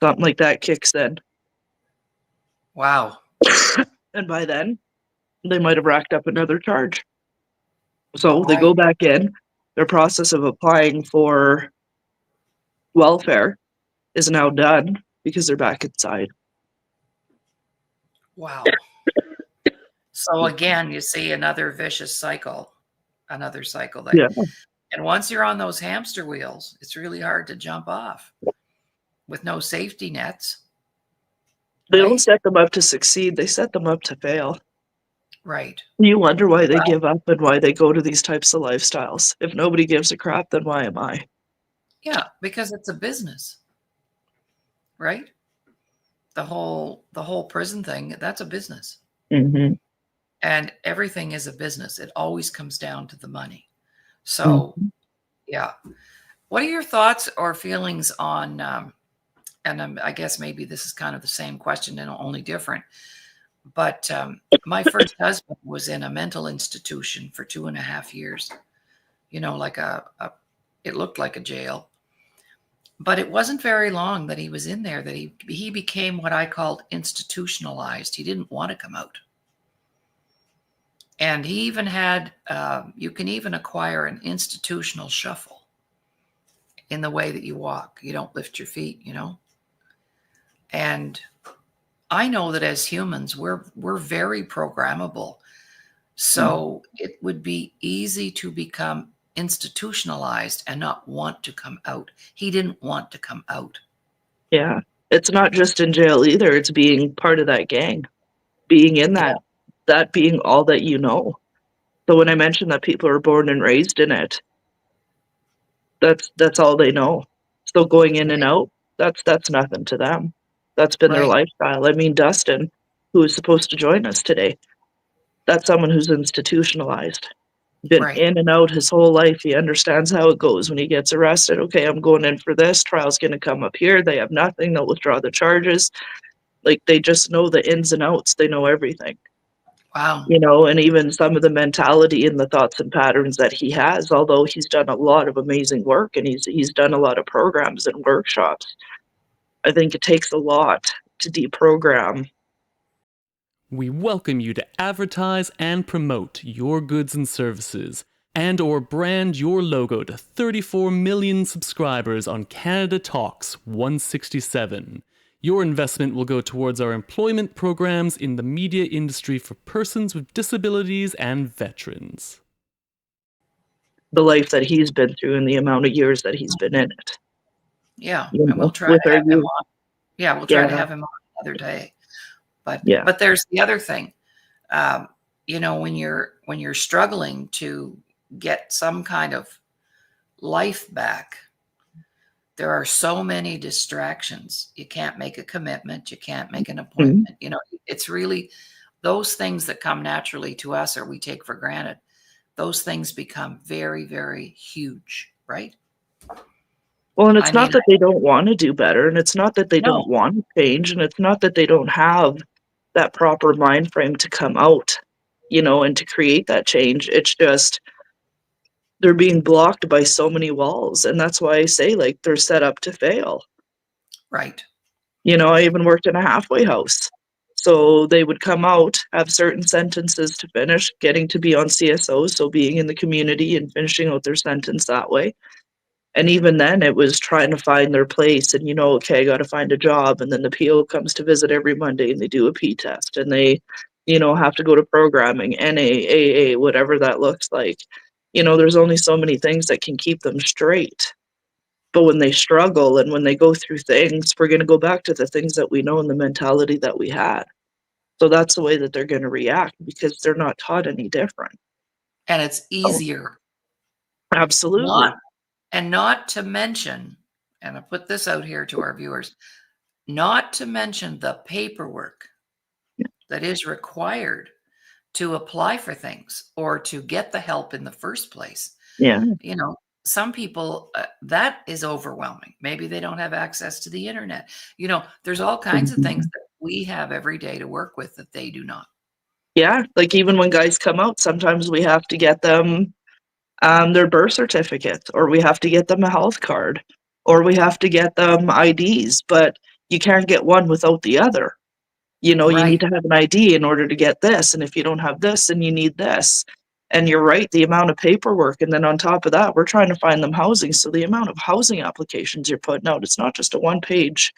something like that kicks in. Wow. And by then, they might have racked up another charge. So they Right. go back in. Their process of applying for welfare is now done because they're back inside. Wow. So again, you see another vicious cycle, another cycle that, Yeah. and once you're on those hamster wheels, it's really hard to jump off with no safety nets, They don't right? set them up to succeed, they set them up to fail. Right. You wonder why they Well, give up and why they go to these types of lifestyles. If nobody gives a crap, then why am I? yeah, because it's a business, right? The whole prison thing, that's a business. Mm-hmm. And everything is a business. It always comes down to the money. So, Mm-hmm. yeah. What are your thoughts or feelings on and I guess maybe this is kind of the same question and only different. But my first husband was in a mental institution for 2.5 years. Like it looked like a jail, but it wasn't very long that he was in there that he became what I called institutionalized. He didn't want to come out, and he even had you can even acquire an institutional shuffle in the way that you walk. You don't lift your feet, and I know that as humans, we're very programmable. So it would be easy to become institutionalized and not want to come out. He didn't want to come out. Yeah. It's not just in jail either. It's being part of that gang, being in Yeah, that being all that you know. So when I mentioned that people are born and raised in it, that's all they know. So going in and right, out, that's nothing to them. That's been their right, lifestyle. I mean, Dustin, who is supposed to join us today, that's someone who's institutionalized. Been right, in and out his whole life. He understands how it goes when he gets arrested. Okay, I'm going in for this. Trial's going to come up here. They have nothing. They'll withdraw the charges. Like they just know the ins and outs. They know everything. Wow. And even some of the mentality and the thoughts and patterns that he has, although he's done a lot of amazing work and he's done a lot of programs and workshops, I think it takes a lot to deprogram. We welcome you to advertise and promote your goods and services, and or brand your logo to 34 million subscribers on Canada Talks 167. Your investment will go towards our employment programs in the media industry for persons with disabilities and veterans. The life that he's been through and the amount of years that he's been in it. Yeah. You And we'll know, try with to our have him youth. on. Yeah, we'll try to Yeah, have him on another day. yeah. But there's the other thing. When you're struggling to get some kind of life back, there are so many distractions. You can't make a commitment. You can't make an Mhm. appointment. It's really those things that come naturally to us or we take for granted. Those things become very, very huge, right? Well, and I it's not mean, that they don't want to do better, and it's not that they no, don't want to change, and it's not that they don't have that proper mind frame to come out, and to create that change. It's just they're being blocked by so many walls, and that's why I say, like, they're set up to fail. right. I even worked in a halfway house. So they would come out, have certain sentences to finish, getting to be on CSO, so being in the community and finishing out their sentence that way. And even then, it was trying to find their place and, okay, I got to find a job. And then the PO comes to visit every Monday and they do a P test and they, have to go to programming, NA, AA, whatever that looks like. There's only so many things that can keep them straight. But when they struggle and when they go through things, we're going to go back to the things that we know and the mentality that we had. So that's the way that they're going to react because they're not taught any different. And it's Oh, easier. absolutely. Not to mention, and I put this out here to our viewers, not to mention the paperwork that is required to apply for things or to get the help in the first place. Yeah. Some people, that is overwhelming. Maybe they don't have access to the internet. There's all kinds of things Mhm. that we have every day to work with that they do not. Yeah. Like even when guys come out, sometimes we have to get them their birth certificates, or we have to get them a health card, or we have to get them IDs, but you can't get one without the other. You need Right. to have an ID in order to get this, and if you don't have this, then you need this. And you're right, the amount of paperwork, and then on top of that, we're trying to find them housing, so the amount of housing applications you're putting out, it's not just a one-page.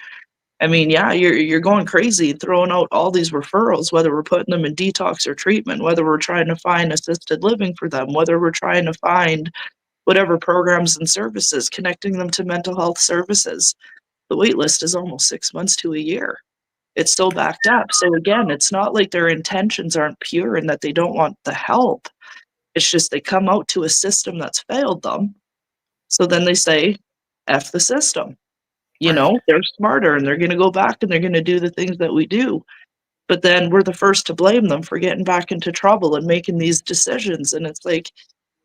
I mean, yeah, you're going crazy throwing out all these referrals, whether we're putting them in detox or treatment, whether we're trying to find assisted living for them, whether we're trying to find whatever programs and services, connecting them to mental health services. The wait list is almost 6 months to a year. It's so backed up. So again, it's not like their intentions aren't pure and that they don't want the help. It's just they come out to a system that's failed them. So then they say, F the system. Right. They're smarter and they're going to go back and they're going to do the things that we do. But then we're the first to blame them for getting back into trouble and making these decisions. And it's like,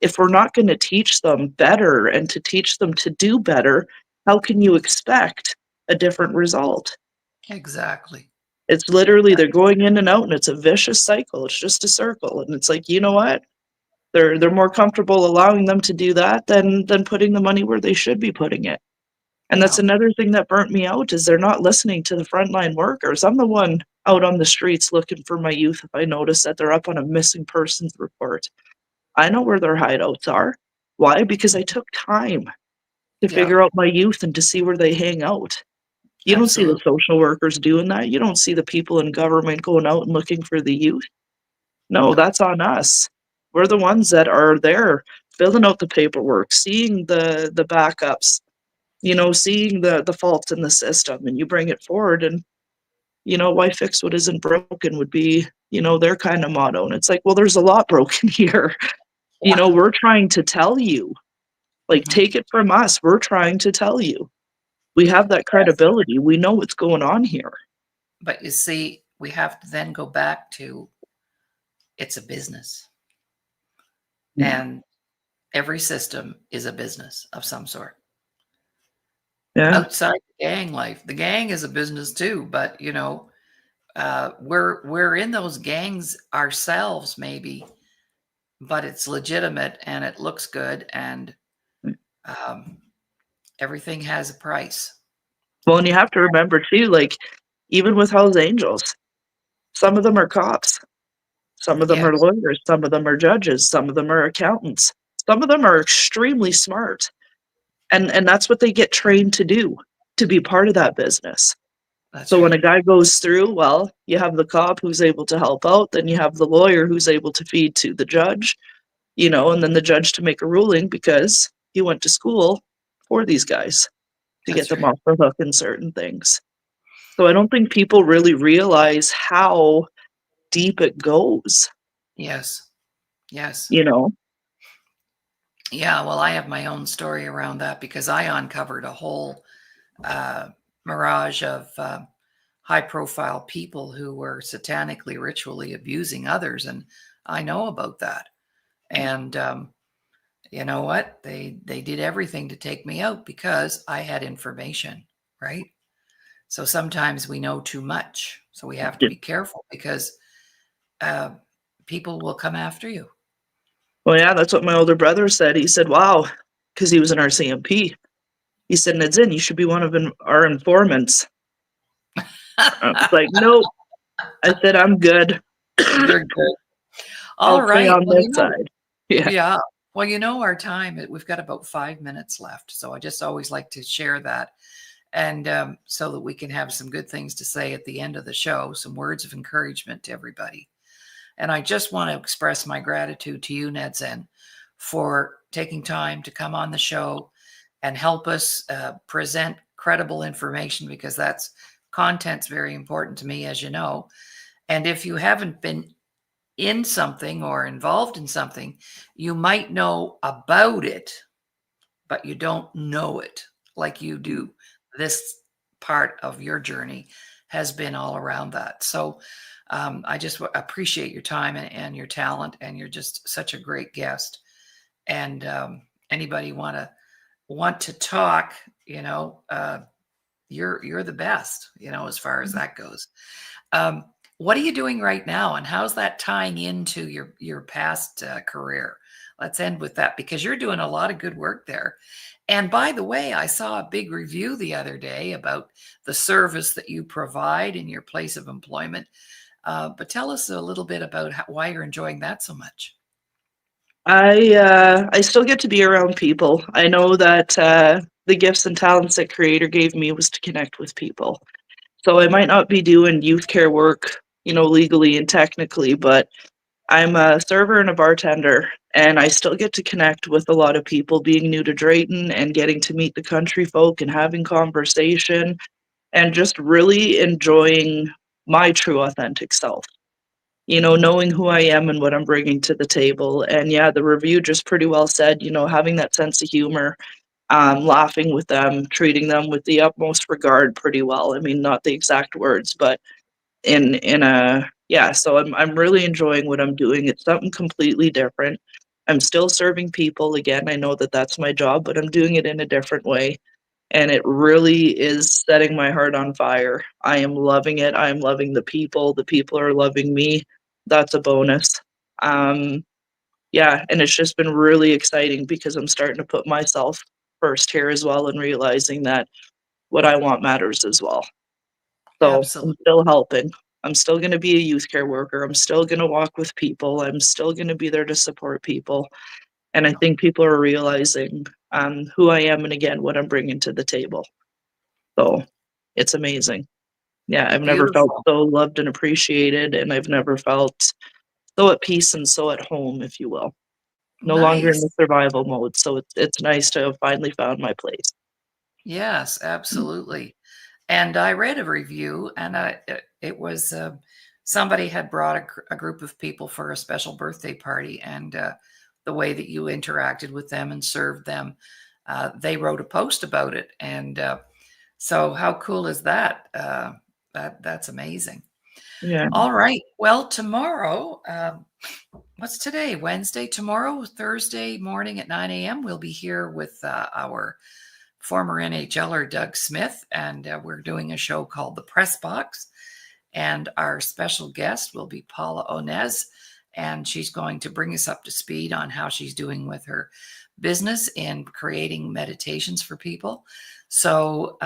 if we're not going to teach them better and to teach them to do better, how can you expect a different result? Exactly. It's literally they're going in and out and it's a vicious cycle. It's just a circle. And it's like, you know what? They're more comfortable allowing them to do that than putting the money where they should be putting it. And that's Yeah. another thing that burnt me out is they're not listening to the frontline workers. I'm the one out on the streets looking for my youth if I notice that they're up on a missing persons report. I know where their hideouts are. Why? Because I took time to Yeah. figure out my youth and to see where they hang out. You don't see the Absolutely. social workers doing that. You don't see the people in government going out and looking for the youth. No, No. that's on us. We're the ones that are there filling out the paperwork, seeing the backups, seeing the faults in the system, and you bring it forward. And why fix what isn't broken would be their kind of motto. And it's like, well, there's a lot broken here. Yeah. We're trying to tell you, like, Mhm. take it from us, we're trying to tell you. We have that Yes. credibility, we know what's going on here. But you see, we have to then go back to it's a business. Yeah. And every system is a business of some sort. Yeah. Outside the gang life, the gang is a business too, but we're in those gangs ourselves, maybe, but it's legitimate and it looks good, and um, everything has a price. Well, and you have to remember too, like, even with Hell's Angels, some of them are cops, some of them Yes, are lawyers, some of them are judges, some of them are accountants, some of them are extremely smart. And that's what they get trained to do, to be part of that business. that's So when a right. guy goes through, well, you have the cop who's able to help out, then you have the lawyer who's able to feed to the judge, and then the judge to make a ruling because he went to school for these guys to get That's them right. off the hook in certain things. So I don't think people really realize how deep it goes, Yes, yes. you know? Yeah, well, I have my own story around that because I uncovered a whole uh, mirage of high profile people who were satanically, ritually abusing others. And I know about that. And you know what? They did everything to take me out because I had information, right? So sometimes we know too much. So we have to Yeah. be careful because uh, people will come after you. Well, yeah, that's what my older brother said. He said, wow, because he was in our CMP. He said, Nadzin, you should be one of our informants. I was like, nope. I said, I'm good. You're good. All I'll stay right. on Well, this side. Yeah. yeah. Well, our time, we've got about 5 minutes left. So I just always like to share that. And so that we can have some good things to say at the end of the show, some words of encouragement to everybody. And I just want to express my gratitude to you, Nadzin, for taking time to come on the show and help us present credible information, because that's content's very important to me, as you know. And if you haven't been in something or involved in something, you might know about it, but you don't know it like you do. This part of your journey has been all around that. So I just appreciate your time and your talent, and you're just such a great guest. And anybody want to talk, you're the best, as far as that goes. Um, what are you doing right now, and how's that tying into your past career? Let's end with that because you're doing a lot of good work there. And by the way, I saw a big review the other day about the service that you provide in your place of employment. But tell us a little bit about why you're enjoying that so much. I still get to be around people. I know that the gifts and talents that Creator gave me was to connect with people. So I might not be doing youth care work, legally and technically, but I'm a server and a bartender, and I still get to connect with a lot of people being new to Drayton and getting to meet the country folk and having conversation and just really enjoying my true authentic self. Knowing who I am and what I'm bringing to the table. And yeah, the review just pretty well said, having that sense of humor, laughing with them, treating them with the utmost regard pretty well. I mean, not the exact words, but in a yeah, so I'm really enjoying what I'm doing. It's something completely different. I'm still serving people. Again, I know that that's my job, but I'm doing it in a different way. And it really is setting my heart on fire. I am loving it. I am loving the people. The people are loving me. That's a bonus. Um, yeah, and it's just been really exciting because I'm starting to put myself first here as well and realizing that what I want matters as well. So I'm Absolutely. still helping. I'm still going to be a youth care worker. I'm still going to walk with people. I'm still going to be there to support people. And I think people are realizing who I am and again what I'm bringing to the table. So it's amazing. Yeah, I've never felt Beautiful. so loved and appreciated, and I've never felt so at peace and so at home, if you will. No longer in Nice. the survival mode. So it's nice to have finally found my place. Yes, absolutely. And I read a review, and it was somebody had brought a group of people for a special birthday party, and the way that you interacted with them and served them, they wrote a post about it. And so, how cool is that? That's amazing. Yeah. All right. Well, tomorrow, what's today? Wednesday. Tomorrow, Thursday morning at 9 a.m., we'll be here with our former NHLer Doug Smith, and we're doing a show called The Press Box. And our special guest will be Paula Onez, and she's going to bring us up to speed on how she's doing with her business in creating meditations for people. So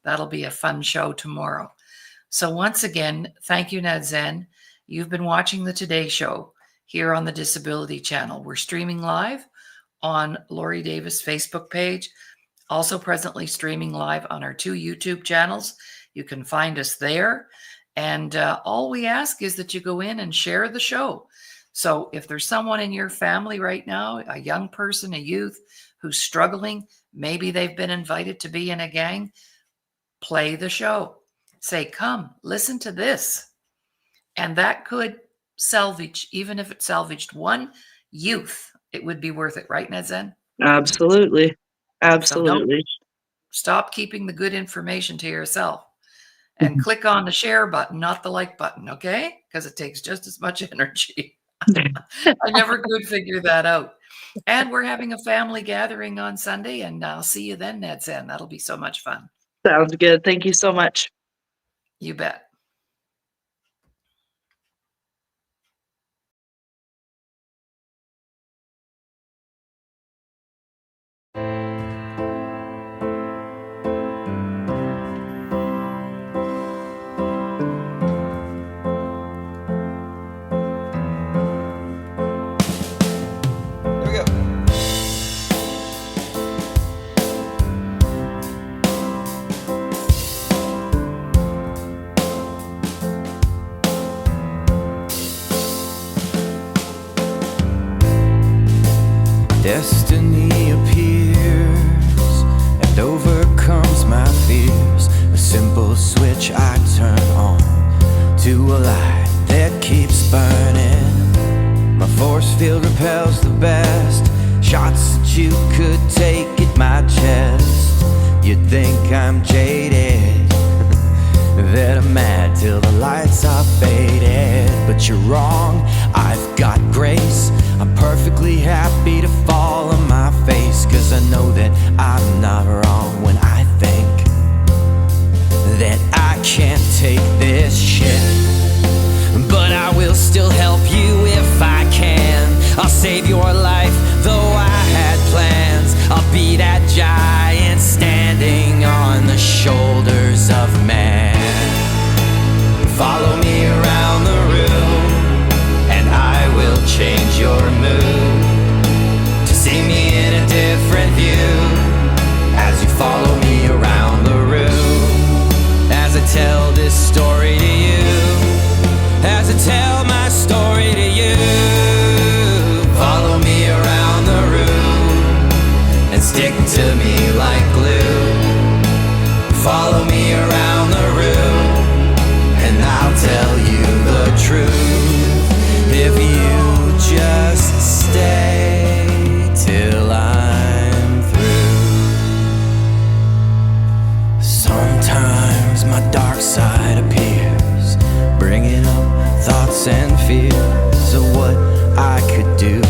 that'll be a fun show tomorrow. So once again, thank you, Nadzin. You've been watching the Today Show here on the Disability Channel. We're streaming live on Laurie Davis' Facebook page, also presently streaming live on our 2 YouTube channels. You can find us there. And all we ask is that you go in and share the show. So if there's someone in your family right now, a young person, a youth who's struggling, maybe they've been invited to be in a gang, play the show. Say, come, listen to this. And that could salvage, even if it salvaged one youth, it would be worth it, right, Nadzin? Absolutely. So Absolutely. don't stop keeping the good information to yourself. And click on the share button, not the like button, okay? Because it takes just as much energy. I never could figure that out. And we're having a family gathering on Sunday, and I'll see you then, Nadzin. That'll be so much fun. Sounds good. Thank you so much. You bet. Destiny appears and overcomes my fears. A simple switch I turn on to a light that keeps burning. My force field repels the best shots that you could take at my chest. You'd think I'm jaded, that I'm mad till the lights are faded. But you're wrong, I've got grace. I'm perfectly happy to fall on my face, 'cause I know that I'm not wrong when I think that I can't take this shit. But I will still help you if I can. I'll save your life, though I had plans. I'll be that giant standing on the shoulders of man. Follow me around the room, and I will change your mood to see me in a different view as you follow me around the room. As I tell this story to you, as I tell my story to you, follow me around the room and stick to me like glue. Follow me around the room and I'll tell you the truth. If you just stay till I'm through. Sometimes my dark side appears, bringing up thoughts and fears of what I could do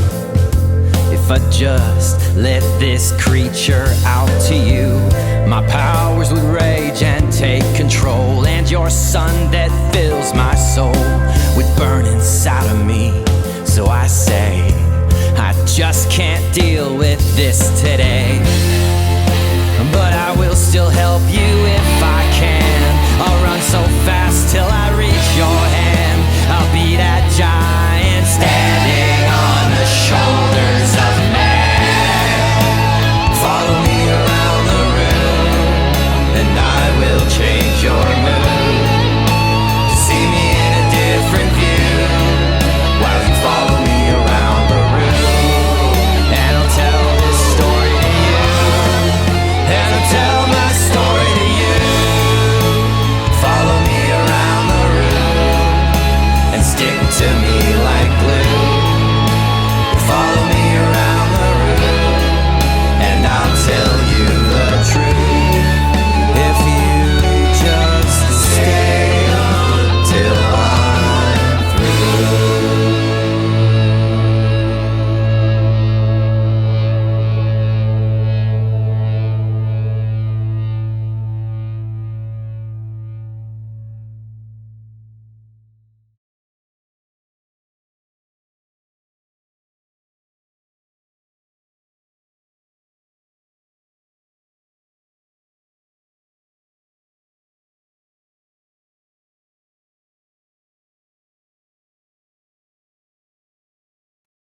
if I just let this creature out to you. My powers would rage and take control, and your sun that fills my soul would burn inside of me. So I say, I just can't deal with this today. But I will still help you if I can. I'll run so fast till I reach your hand. I'll be that giant standing on the shoulders of man. Follow me around the room and I will change your mood to see me in a different view while you follow me around the room. And I'll tell this story to you, and I'll tell my story to you. Follow me around the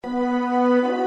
Thank